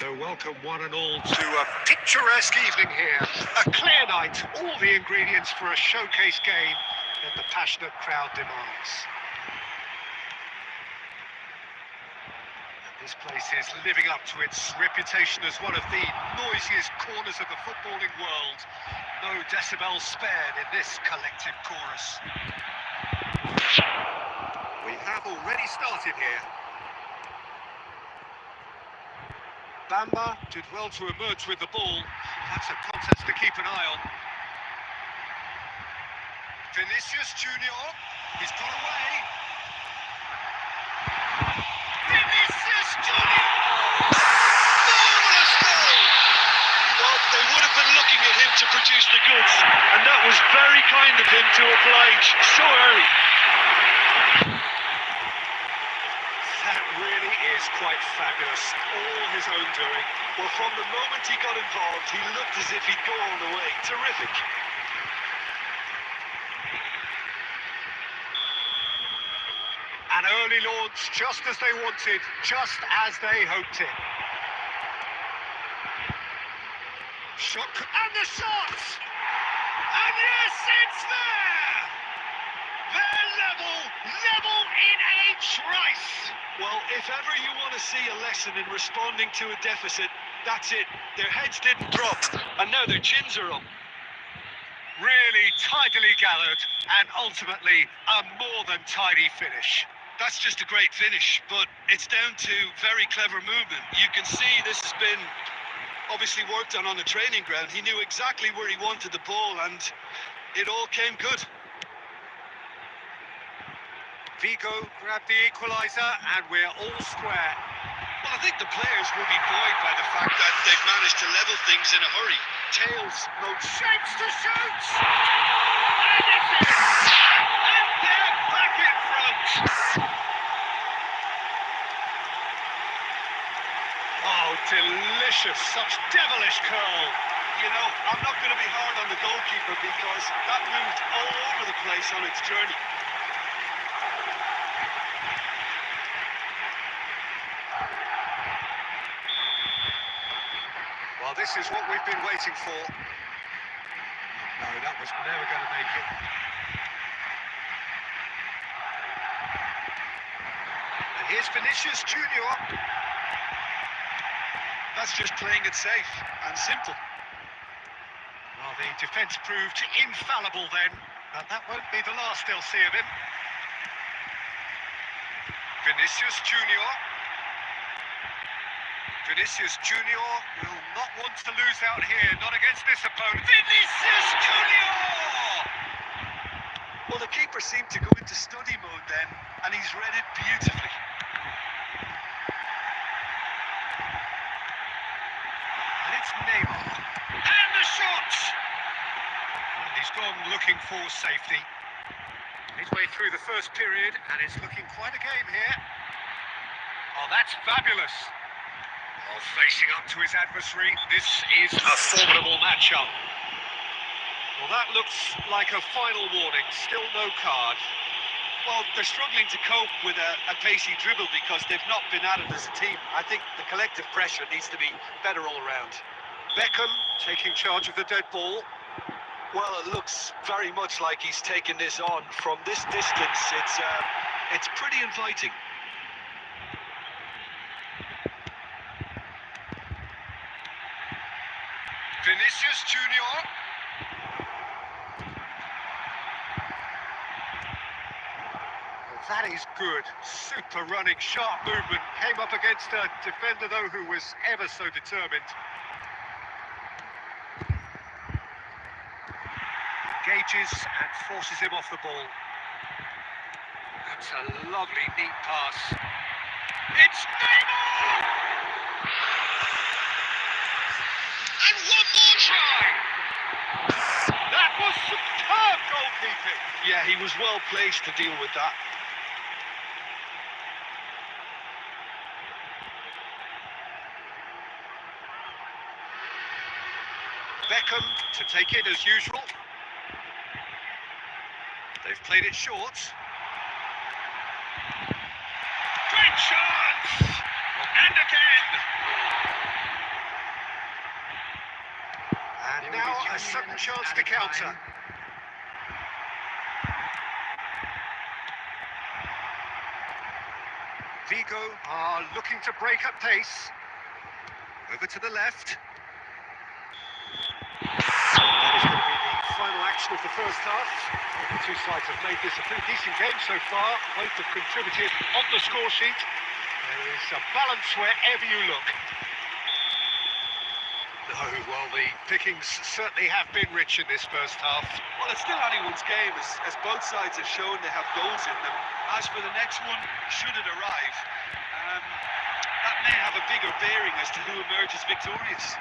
So welcome one and all to a picturesque evening here. A clear night, all the ingredients for a showcase game that the passionate crowd demands. And this place is living up to its reputation as one of the noisiest corners of the footballing world. No decibels spared in this collective chorus. We have already started here. Bamba did well to emerge with the ball. That's a contest to keep an eye on. Vinicius Junior, he's got away. Vinicius Junior! Marvellous goal! Well, they would have been looking at him to produce the goods, and that was very kind of him to oblige so early. That really is quite fabulous, all his own doing. Well, from the moment he got involved, he looked as if he'd go all the way. Terrific. An early launch, just as they wanted, just as they hoped it. Shock, and the shot! And yes, it's there! They're level in H. Rice! Well, if ever you want to see a lesson in responding to a deficit, that's it. Their heads didn't drop, and now their chins are up. Really tidily gathered, and ultimately a more than tidy finish. That's just a great finish, but it's down to very clever movement. You can see this has been obviously worked on the training ground. He knew exactly where he wanted the ball, and it all came good. Vigo grabbed the equaliser, and we're all square. Well, I think the players will be buoyed by the fact that they've managed to level things in a hurry. Tails, no shapes to shoot! And it's in! And they're back in front! Oh, delicious, such devilish curl. You know, I'm not going to be hard on the goalkeeper because that moved all over the place on its journey. Well, this is what we've been waiting for. No, that was never going to make it. And here's Vinicius Junior. That's just playing it safe and simple. Well, the defence proved infallible then, but that won't be the last they'll see of him. Vinicius Junior. Vinicius Junior will not want to lose out here, not against this opponent. Vinicius Junior! Well, the keeper seemed to go into study mode then, and he's read it beautifully. And it's Neymar. And the shot! And he's gone looking for safety. Midway through the first period, and it's looking quite a game here. Oh, that's fabulous. Oh, facing up to his adversary, this is a formidable matchup. Well, that looks like a final warning, still no card. Well, they're struggling to cope with a pacey dribble because they've not been at it as a team. I think the collective pressure needs to be better all around. Beckham taking charge of the dead ball. Well, it looks very much like he's taken this on. From this distance, it's pretty inviting. Vinicius Junior. Well, that is good. Super running, sharp movement. Came up against a defender, though, who was ever so determined. Engages and forces him off the ball. That's a lovely, neat pass. It's Neymar! And one more try! That was superb goalkeeping! Yeah, he was well placed to deal with that. Beckham to take it as usual. They've played it short. Great chance! And again! sudden chance to counter. Vigo are looking to break up pace. Over to the left. That is going to be the final action of the first half. The two sides have made this a pretty decent game so far. Both have contributed on the score sheet. There is a balance wherever you look. No, well, the pickings certainly have been rich in this first half. Well, it's still anyone's game, as both sides have shown they have goals in them. As for the next one, should it arrive, that may have a bigger bearing as to who emerges victorious.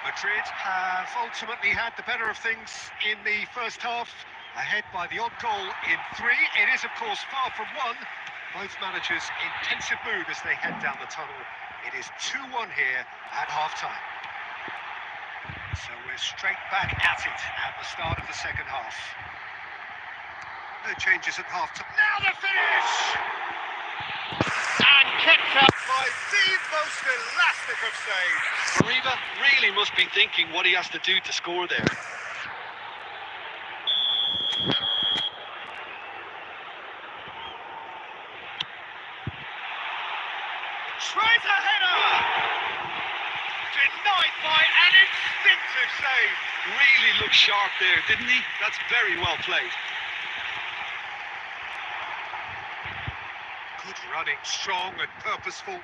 Madrid have ultimately had the better of things in the first half, ahead by the odd goal in 3. It is, of course, far from one. Both managers in pensive mood as they head down the tunnel. It is 2-1 here at half-time. So we're straight back at it at the start of the second half. No changes at half-time. Now the finish! And kept out by the most elastic of saves. Arriba really must be thinking what he has to do to score there. Tries a header! Denied by an instinctive save. Really looked sharp there, didn't he? That's very well played. Good running, strong and purposeful. Well,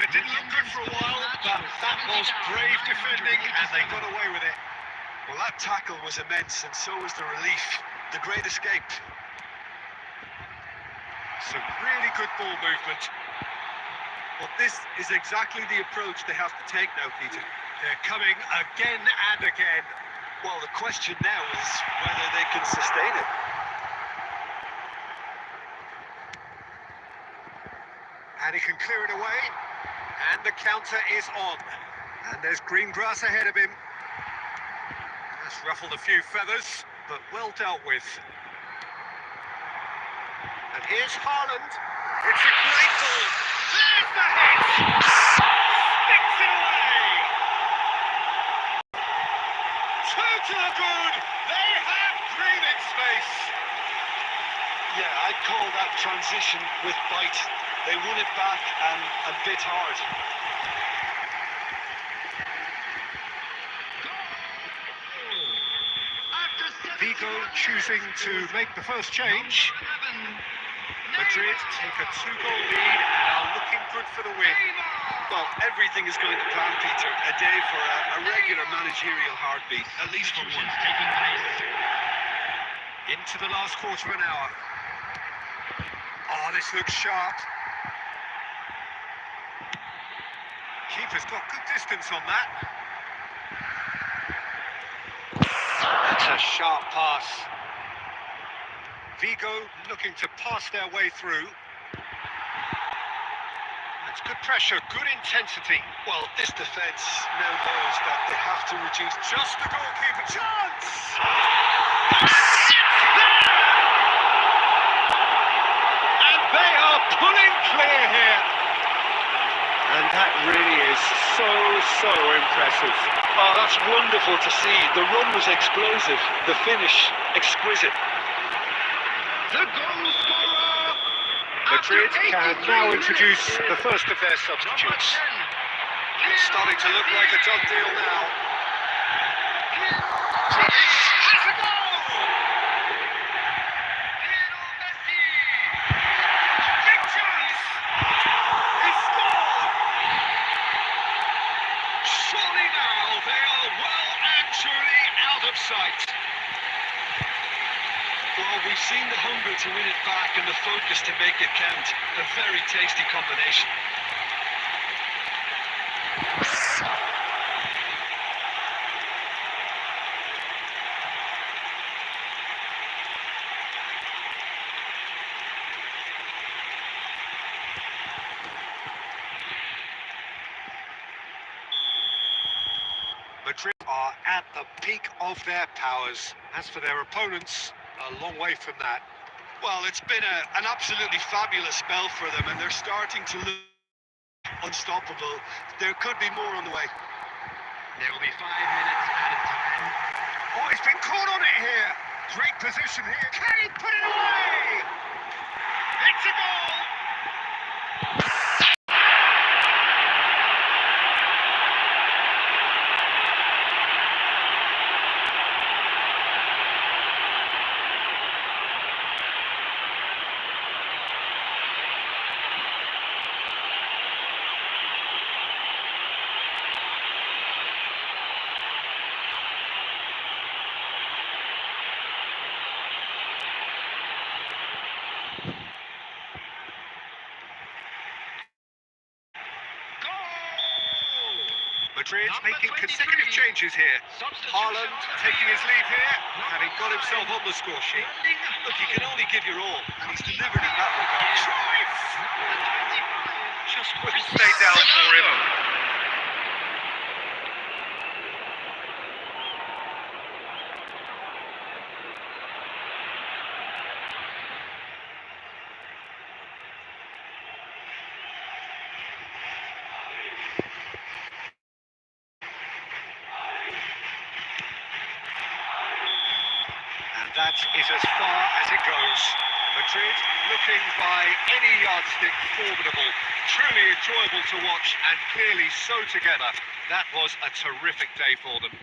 it didn't look good for a while, but that was brave defending and they got away with it. Well, that tackle was immense, and so was the relief. The great escape. Some really good ball movement. Well, this is exactly the approach they have to take now, Peter. They're coming again and again. Well, the question now is whether they can sustain it. And he can clear it away. And the counter is on. And there's green grass ahead of him. That's ruffled a few feathers, but well dealt with. And here's Haaland. It's a great ball. There's the hit! Sticks it away! 2 to the good. They have breathing space. Yeah, I'd call that transition with bite. They won it back and bit hard. Vigo choosing to make the first change. Madrid take a 2-goal lead and are looking good for the win. Well, everything is going to plan, Peter. A day for a regular managerial heartbeat, at least for one. Into the last quarter of an hour. Oh, this looks sharp. Keeper's got good distance on that. That's a sharp pass. Vigo looking to pass their way through. That's good pressure, good intensity. Well, this defence now knows that they have to reduce Just the goalkeeper chance! And they are pulling clear here. And that really is so impressive. Oh, that's wonderful to see. The run was explosive, the finish exquisite. The goal scorer. Madrid can now introduce the first of their substitutes. It's starting to look like a done deal now. Has a goal! Lionel Messi! Big chance! He scored! Surely now they are well and truly out of sight. Well, we've seen the hunger to win it back and the focus to make it count. A very tasty combination. Madrid are at the peak of their powers. As for their opponents, a long way from that. Well, it's been an absolutely fabulous spell for them, and they're starting to look unstoppable. There could be more on the way. There will be 5 minutes added time. Oh, he's been caught on it here. Great position here. Can he put it away? It's a goal. Madrid Number making 23. consecutive changes here. Substitution Haaland on the taking his leave here, Number having got 9. himself on the score sheet. Look, you can only give your all, and he's delivered in that regard. Cruyff! Number 25. Just Couldn't wouldn't stay down for him. And that is as far as it goes. Madrid looking by any yardstick formidable. Truly enjoyable to watch and clearly so together. That was a terrific day for them.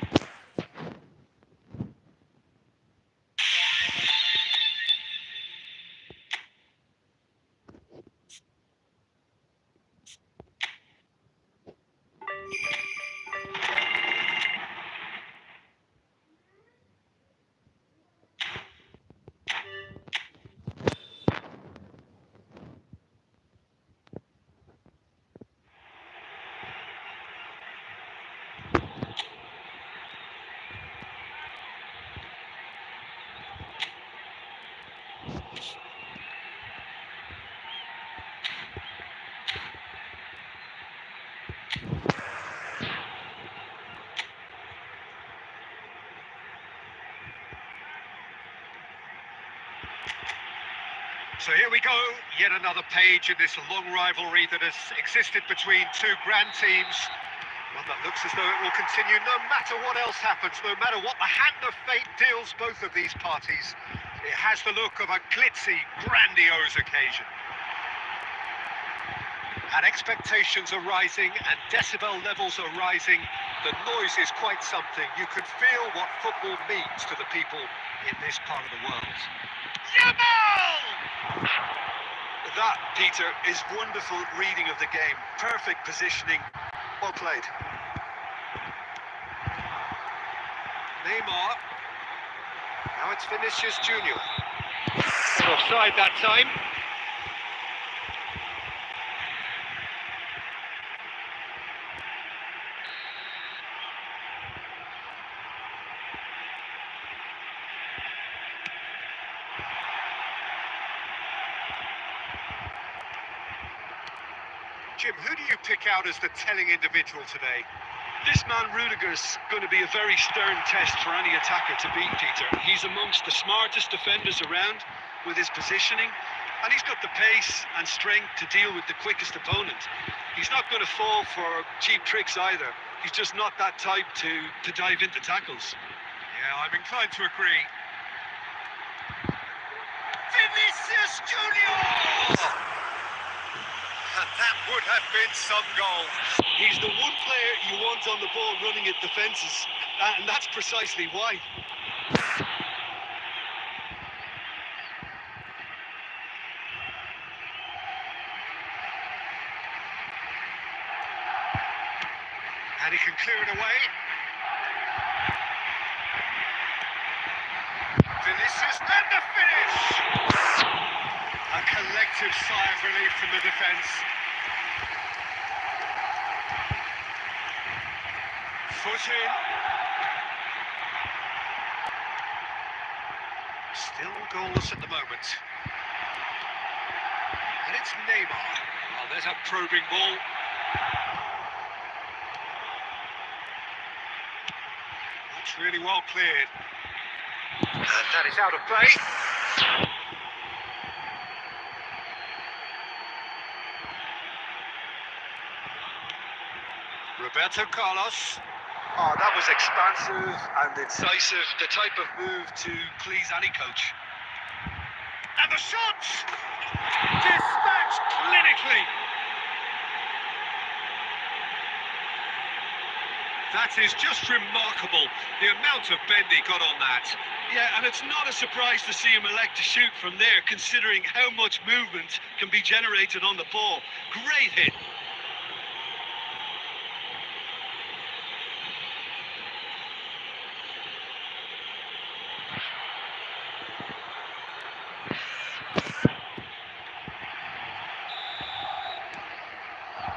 So here we go, yet another page in this long rivalry that has existed between two grand teams. One that looks as though it will continue no matter what else happens, no matter what the hand of fate deals both of these parties. It has the look of a glitzy, grandiose occasion. And expectations are rising and decibel levels are rising. The noise is quite something. You can feel what football means to the people in this part of the world. Yamal! That, Peter, is wonderful reading of the game. Perfect positioning. Well played. Neymar. Now it's Vinicius Junior. Offside that time. Jim, who do you pick out as the telling individual today? This man Rudiger's going to be a very stern test for any attacker to beat, Peter. He's amongst the smartest defenders around with his positioning, and he's got the pace and strength to deal with the quickest opponent. He's not going to fall for cheap tricks either. He's just not that type to dive into tackles. Yeah, I'm inclined to agree. Vinicius Junior! And that would have been some goal. He's the one player you want on the ball running at defences, and that's precisely why. And he can clear it away. Vinicius, and the finish! A collective sigh of relief from the defence. Foot in. Still goalless at the moment. And it's Neymar. Well, there's a probing ball. That's really well cleared. And that is out of play. Roberto Carlos. Oh, that was expansive and incisive, the type of move to please any coach. And the shot! Dispatched clinically. That is just remarkable, the amount of bend he got on that. Yeah, and it's not a surprise to see him elect to shoot from there, considering how much movement can be generated on the ball. Great hit.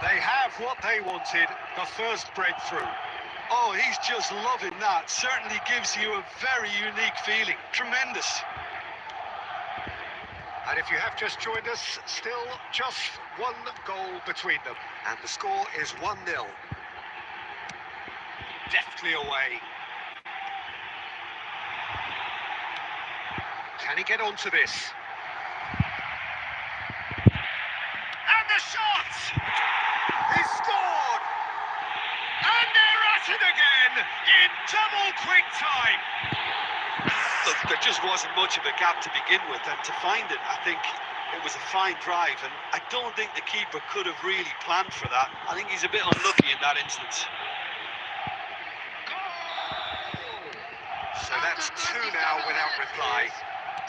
They have what they wanted, the first breakthrough. Oh, he's just loving that. Certainly gives you a very unique feeling. Tremendous. And if you have just joined us, still just one goal between them. And the score is 1-0. Deftly away. Can he get onto this? And the shot! He scored! And they're at it again in double quick time. Look, there just wasn't much of a gap to begin with, and to find it, I think it was a fine drive, and I don't think the keeper could have really planned for that. I think he's a bit unlucky in that instance. So that's two now without reply.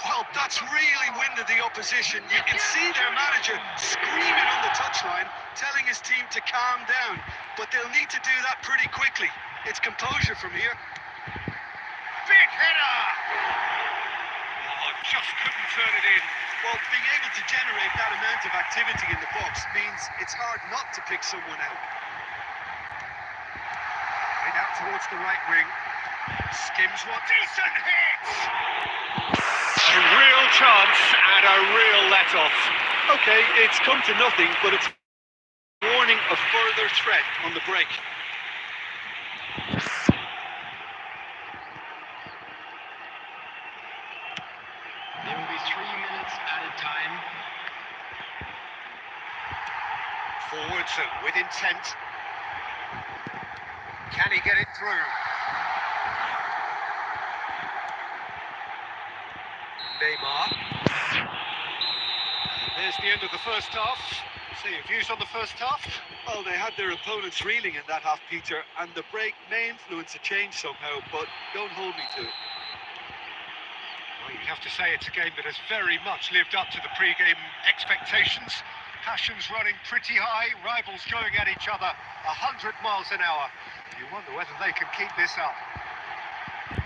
Well, that's really winded the opposition. You can see their manager screaming on the touchline, telling his team to calm down, but they'll need to do that pretty quickly. It's composure from here. Big header! Oh, just couldn't turn it in. Well, being able to generate that amount of activity in the box means it's hard not to pick someone out. Played out towards the right wing. Skims one. Decent hit! A real chance and a real let-off. Okay, it's come to nothing, but it's a warning of further threat on the break. There will be 3 minutes added time. Forwards and with intent. Can he get it through? Neymar. There's the end of the first half. So your views on the first half? Well, they had their opponents reeling in that half, Peter, and the break may influence a change somehow, but don't hold me to it. Well, you'd have to say it's a game that has very much lived up to the pre-game expectations. Passions running pretty high, rivals going at each other 100 miles an hour. You wonder whether they can keep this up.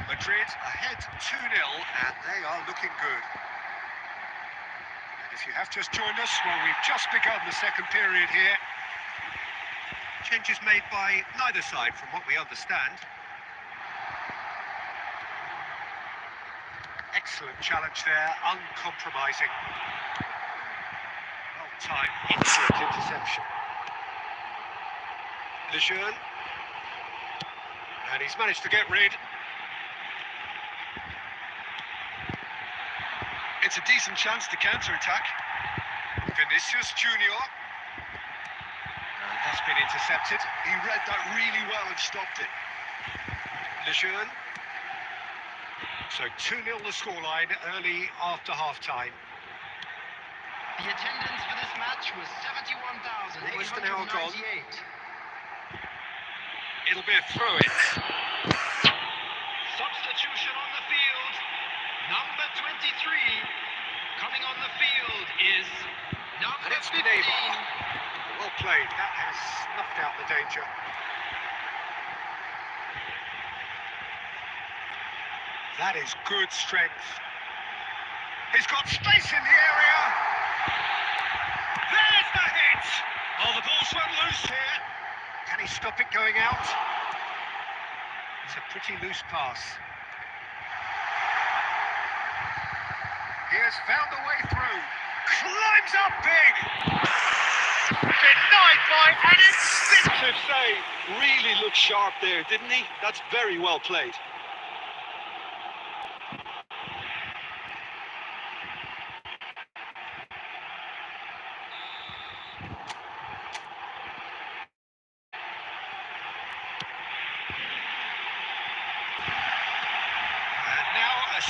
Madrid ahead 2-0, and they are looking good. And if you have just joined us, well, we've just begun the second period here. Changes made by neither side, from what we understand. Excellent challenge there, uncompromising. Well-timed, excellent interception. Lejeune. And he's managed to get rid. It's a decent chance to counter-attack. Vinicius Junior. And that's been intercepted. He read that really well and stopped it. Lejeune. So 2-0 the scoreline early after half-time. The attendance for this match was Almost an hour gone. 71,898. It'll be a throw-in. Substitution on the field. Number 23 coming on the field is number And it's 15. Neymar. Well played. That has snuffed out the danger. That is good strength. He's got space in the area. There's the hit. Oh, the ball's run loose here. Can he stop it going out? It's a pretty loose pass. He has found a way through. Climbs up big. Denied by an instinctive save. Really looked sharp there, didn't he? That's very well played.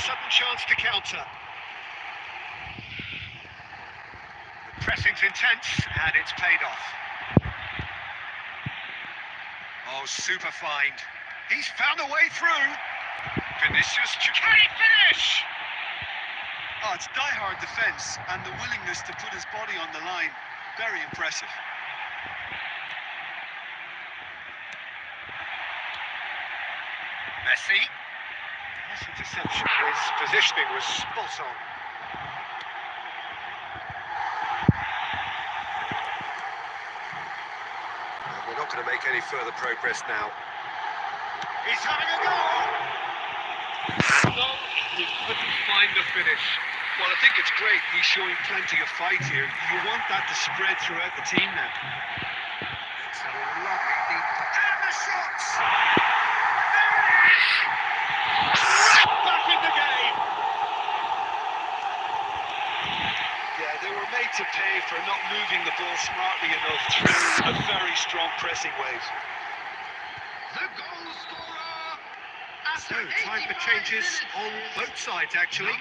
sudden chance to counter. The pressing's intense, and it's paid off. Oh, super find. He's found a way through. Vinicius, can he finish? Oh, it's die-hard defence and the willingness to put his body on the line. Very impressive. Messi. That's interception. His positioning was spot on. And we're not going to make any further progress now. He's having a go! No, he couldn't find the finish. Well, I think it's great. He's showing plenty of fight here. You want that to spread throughout the team now. It's a lovely deep... And the shots! There it is! Right back in the game! Yeah, they were made to pay for not moving the ball smartly enough through a very strong pressing wave. The goal scorer. So, time for changes on both sides, actually.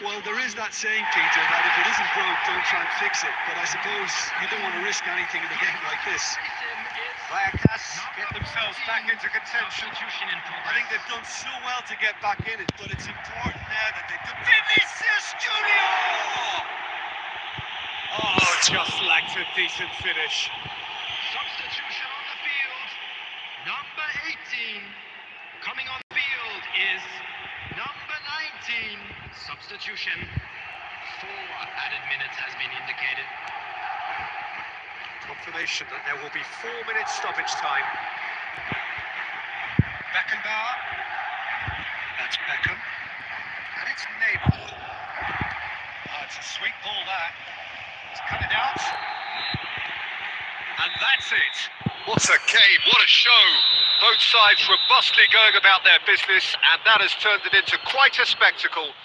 Well, there is that saying, Peter, that if it isn't broke, don't try and fix it. But I suppose you don't want to risk anything in a game like this. Vallecas get themselves back into contention. I think they've done so well to get back in it, but it's important now that they do. Vinicius Junior! Oh, just lacked a decent finish. Substitution on the field. Number 18. Coming on the field is number 19. Substitution. 4 added minutes has been indicated. Confirmation that there will be 4 minutes stoppage time. Beckenbauer. That's Beckham. And it's Neymar. Oh, it's a sweet ball that. He's cut it out. And that's it. What a game, what a show. Both sides robustly going about their business, and that has turned it into quite a spectacle.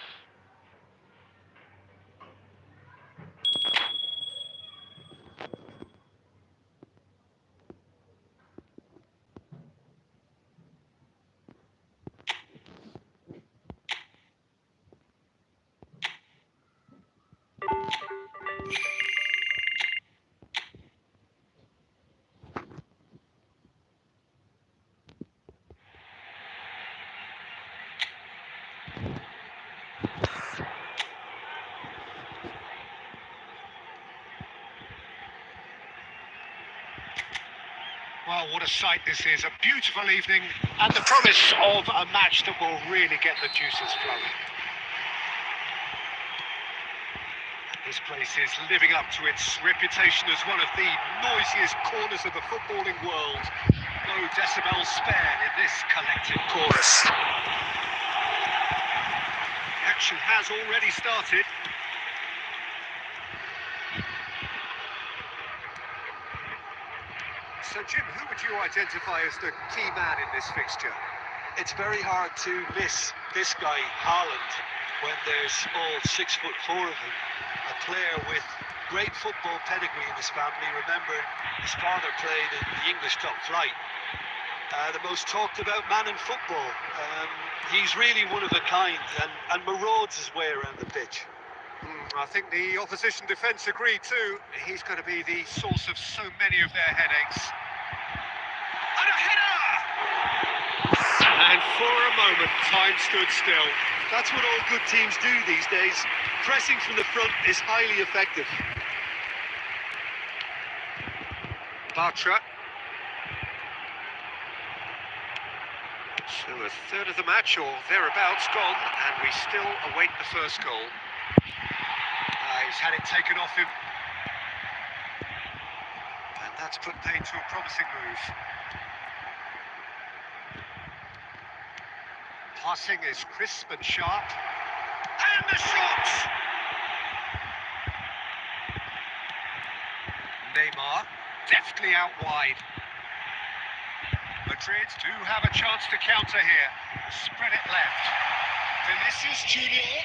Well, what a sight this is. A beautiful evening and the promise of a match that will really get the juices flowing. This place is living up to its reputation as one of the noisiest corners of the footballing world. No decibels spared in this collective chorus. The action has already started. So, Jim, who would you identify as the key man in this fixture? It's very hard to miss this guy, Haaland, when there's all 6'4" of him. A player with great football pedigree in his family. Remember, his father played in the English top flight. The most talked about man in football. He's really one of a kind and marauds his way around the pitch. I think the opposition defence agree too. He's going to be the source of so many of their headaches. And a header! And for a moment, time stood still. That's what all good teams do these days. Pressing from the front is highly effective. Bartra. So a third of the match or thereabouts gone, and we still await the first goal. He's had it taken off him. And that's put paid to a promising move. Passing is crisp and sharp. And the shot! Neymar, deftly out wide. Madrid do have a chance to counter here. Spread it left. Vinicius Junior.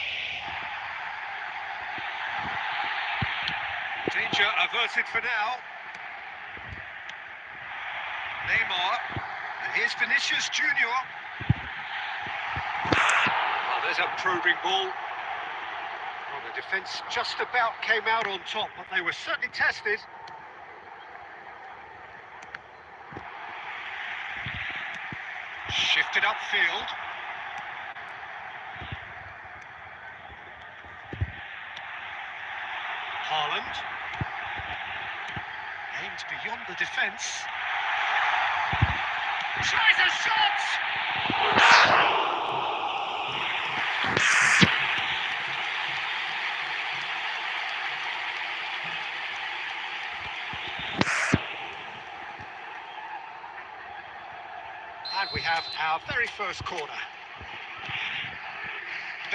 Danger averted for now. Neymar. And here's Vinicius Junior. Well, There's a probing ball. Well, the defence just about came out on top, but they were certainly tested. Shifted upfield. Haaland. Aimed beyond the defence. Tries a shot! And we have our very first corner.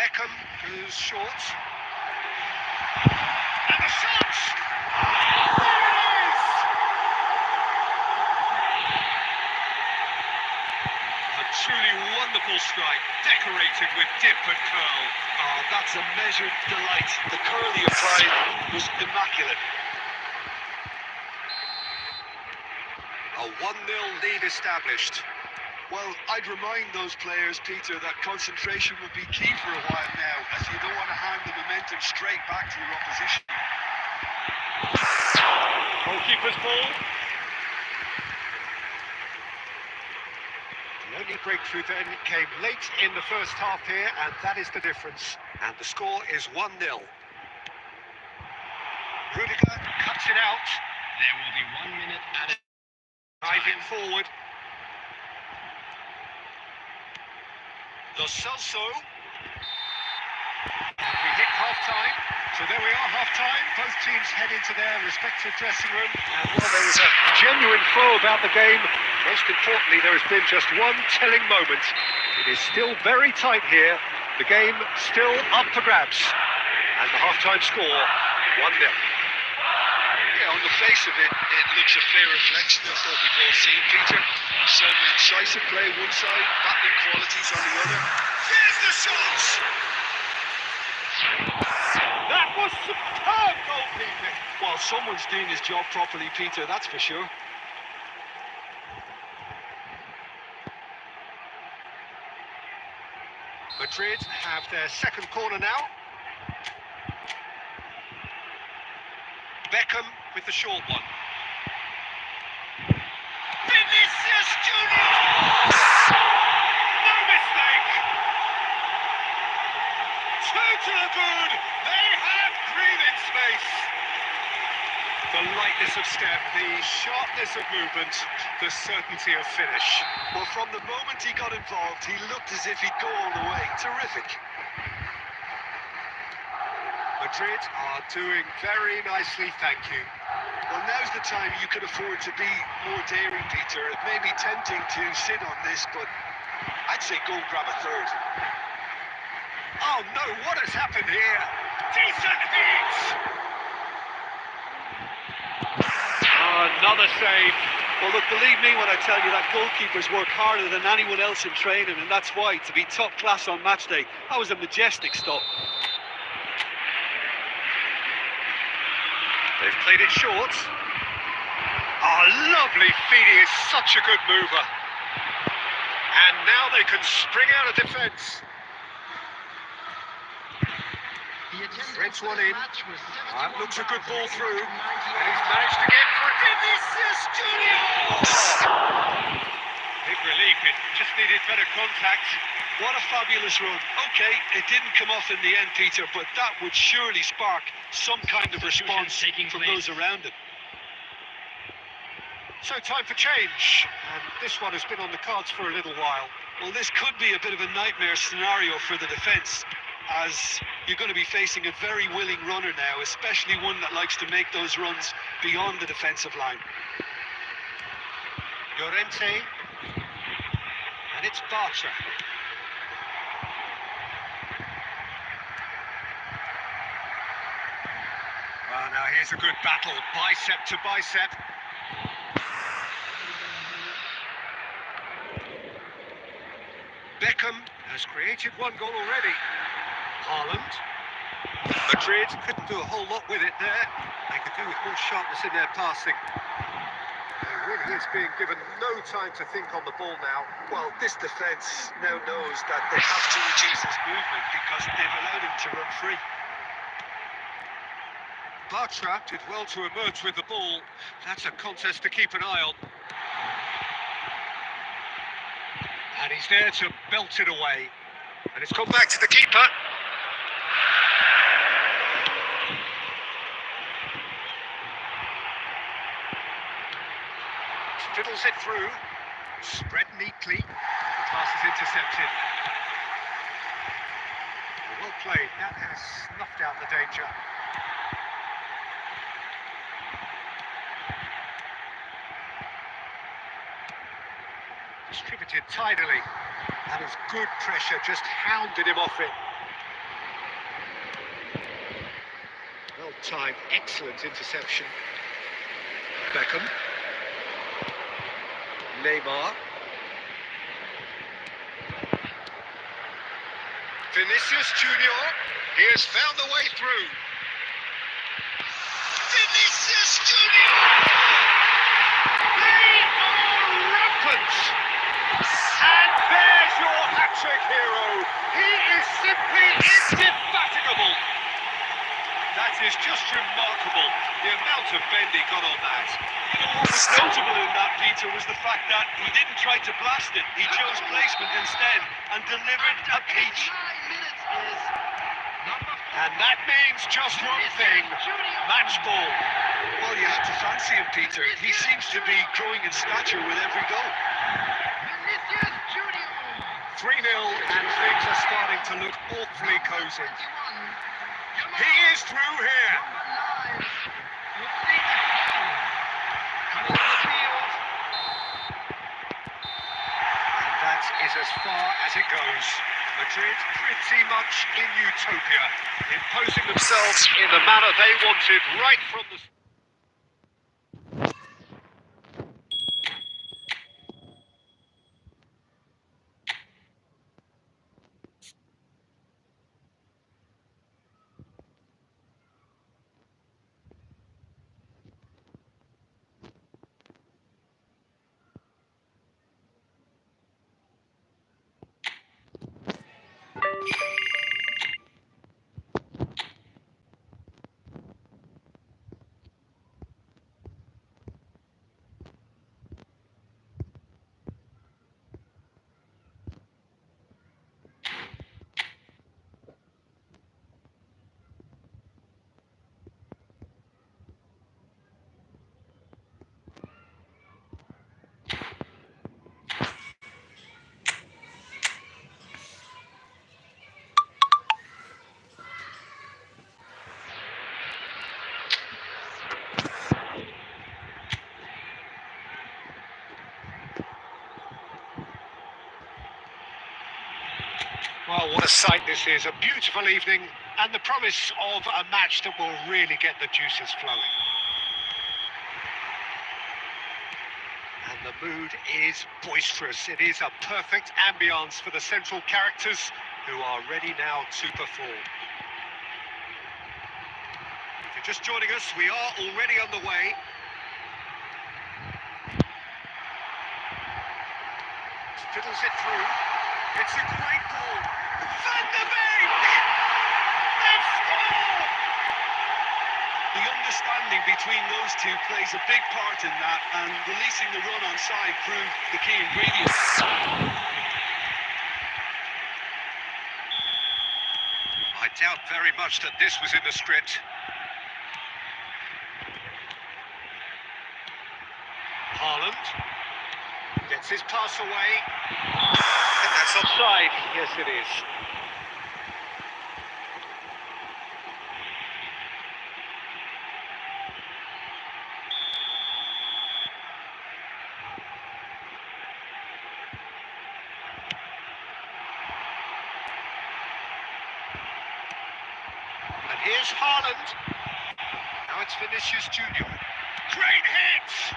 Beckham goes short. And the shot! There it is! A truly wonderful strike, decorated with dip and curl. Oh, that's a measured delight. The curl he applied was immaculate. A 1-0 lead established. Well, I'd remind those players, Peter, that concentration will be key for a while now, as you don't want to hand the momentum straight back to your opposition. Goalkeeper's ball. The only breakthrough then came late in the first half here, and that is the difference. And the score is 1-0. Rudiger cuts it out. There will be 1 minute added. Driving forward. Lo Celso. And we hit half-time. So there we are, half-time. Both teams head into their respective dressing room. And while there was a genuine flow about the game, most importantly, there has been just one telling moment. It is still very tight here. The game still up for grabs. And the half-time score, 1-0. Yeah, on the face of it, it looks a fair reflection of what we've all seen, Peter. Some incisive play one side, battling qualities on the other. Here's the shot! That was superb goalkeeping. Well, someone's doing his job properly, Peter, that's for sure. Madrid have their second corner now. Beckham with the short one. Vinicius Junior! No mistake! Two to the good. They have breathing space. The lightness of step, the sharpness of movement, the certainty of finish. Well, from the moment he got involved, he looked as if he'd go all the way. Terrific. Madrid are doing very nicely, thank you. Well, now's the time you could afford to be more daring, Peter. It may be tempting to sit on this, but I'd say go and grab a third. Oh no, what has happened here? Decent hit! Another save. Well, look, believe me when I tell you that goalkeepers work harder than anyone else in training, and that's why, to be top class on match day, that was a majestic stop. They've played it short. Oh, lovely feed. He is such a good mover. And now they can spring out of defence. Threads one in. That looks a good ball through. And he's managed to get for Vinicius Junior! Big relief. It just needed better contact. What a fabulous run. Okay, it didn't come off in the end, Peter, but that would surely spark some kind of response from those around him. So time for change. And this one has been on the cards for a little while. Well, this could be a bit of a nightmare scenario for the defence, as you're going to be facing a very willing runner now, especially one that likes to make those runs beyond the defensive line. Llorente. And it's Bartra. Well, now here's a good battle, bicep to bicep. Beckham has created one goal already. Haaland. Madrid couldn't do a whole lot with it there. They could do with more sharpness in their passing. They Really is being given no time to think on the ball now. Well, this defence now knows that they have to reduce his movement because they've allowed him to run free. Bartra did well to emerge with the ball. That's a contest to keep an eye on. And he's there to belt it away. And it's gone back to the keeper. Fiddles it through. Spread neatly. The pass is intercepted. Well played. That has snuffed out the danger. Distributed tidily. That is good pressure, just hounded him off it. Well timed, excellent interception. Beckham. Neymar. Vinicius Junior. He has found the way through. Vinicius Junior. They are rampant. And there's your hat-trick hero. He is simply indefatigable. That is just remarkable, the amount of bend he got on that. You know what was notable in that, Peter, was the fact that he didn't try to blast it. He chose placement instead and delivered a peach. 9 minutes is number 4. And that means just one thing, match ball. Well, you have to fancy him, Peter. He seems to be growing in stature with every goal. Vinicius Junior. 3-0 and things are starting to look awfully cosy. 21. He is through here. Number 9. Coming on the field. And that is as far as it goes. Madrid pretty much in utopia, imposing themselves in the manner they wanted right from the... Well, what a sight this is. A beautiful evening and the promise of a match that will really get the juices flowing. And the mood is boisterous. It is a perfect ambience for the central characters who are ready now to perform. If you're just joining us, we are already on the way. Fiddles it through. It's a great ball. Van der Beek! They've scored! The understanding between those two plays a big part in that, and releasing the run on side proved the key ingredient. I doubt very much that this was in the script. Haaland gets his pass away. And that's offside. Yes, it is. And here's Haaland. Now it's Vinicius Junior. Great hit!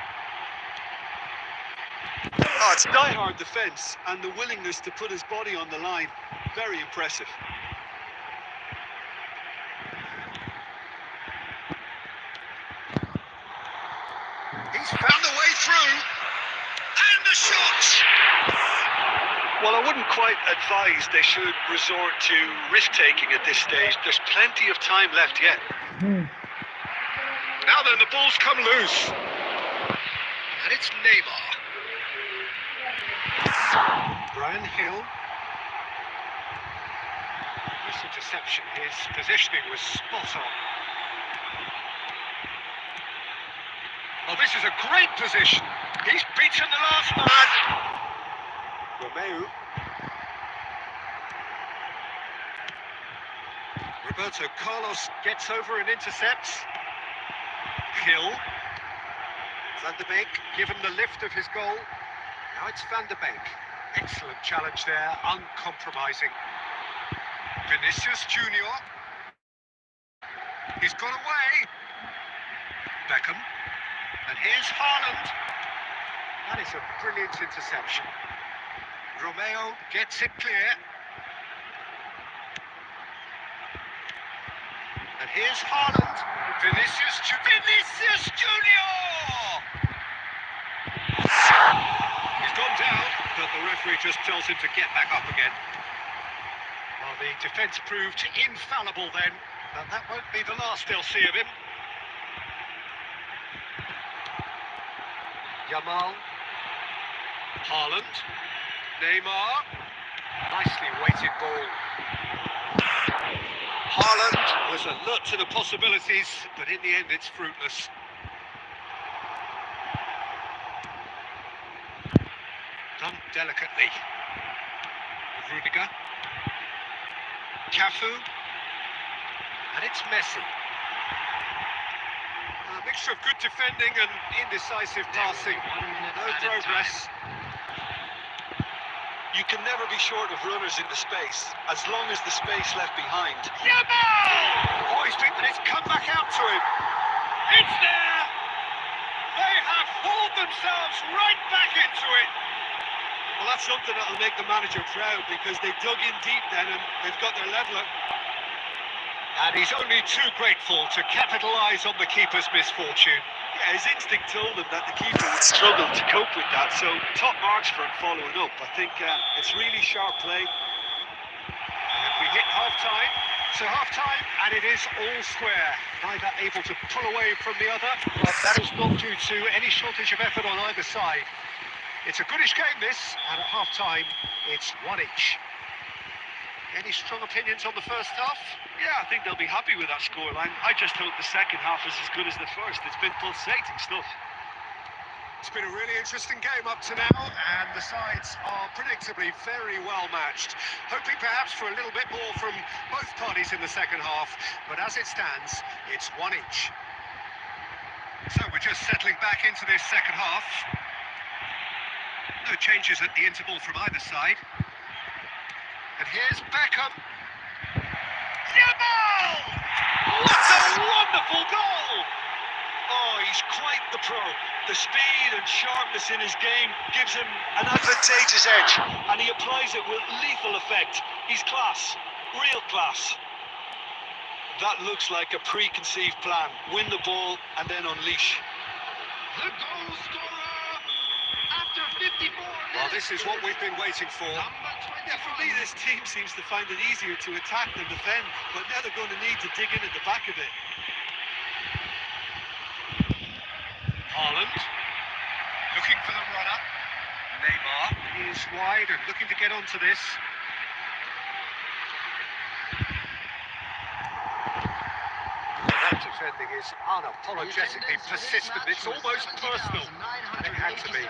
Oh, it's die-hard defence and the willingness to put his body on the line. Very impressive. He's found a way through. And the shot! Well, I wouldn't quite advise they should resort to risk-taking at this stage. There's plenty of time left yet. Now then, the ball's come loose. And it's Neymar. Brian Hill. This interception, his positioning was spot on. Oh, this is a great position. He's beaten the last man. Romeu. Roberto Carlos gets over and intercepts. Hill. Van der Beek given the lift of his goal. Now it's Van der Beek. Excellent challenge there, uncompromising. Vinicius Junior. He's got away. Beckham. And here's Haaland. That is a brilliant interception. Romeo gets it clear. And here's Haaland. Vinicius Junior! He's gone down, but the referee just tells him to get back up again. Well, the defence proved infallible then, but that won't be the last they'll see of him. Yamal. Haaland. Neymar. Nicely weighted ball. Haaland was alert to the possibilities, but in the end it's fruitless. Done delicately. Rudiger. Cafu. And it's Messi. A mixture of good defending and indecisive passing. No progress. You can never be short of runners in the space, as long as the space left behind. Yamal! Oh, and it's come back out to him. It's there! They have hauled themselves right back into it. Well, that's something that'll make the manager proud, because they dug in deep then and they've got their leveller. And he's only too grateful to capitalise on the keeper's misfortune. Yeah, his instinct told him that the keeper would struggle to cope with that, so top marks for him following up. I think it's really sharp play. And we hit half-time. So half-time, and it is all square. Neither able to pull away from the other, but that is not due to any shortage of effort on either side. It's a goodish game, this, and at half-time, it's one each. Any strong opinions on the first half? Yeah, I think they'll be happy with that scoreline. I just hope the second half is as good as the first. It's been pulsating stuff. It's been a really interesting game up to now, and the sides are predictably very well matched. Hoping perhaps for a little bit more from both parties in the second half, but as it stands, it's one each. So we're just settling back into this second half. No changes at the interval from either side. And here's Beckham. Yamal! What a wonderful goal! Oh, he's quite the pro. The speed and sharpness in his game gives him an advantageous edge, and he applies it with lethal effect. He's class, real class. That looks like a preconceived plan. Win the ball and then unleash. The goal scorer after 54 minutes. Well, this is what we've been waiting for. Yeah, for me, this team seems to find it easier to attack than defend, but now they're going to need to dig in at the back of it. Haaland, looking for the runner. Neymar is wide and looking to get onto this. That defending is unapologetically persistent. It's almost personal. It had to be.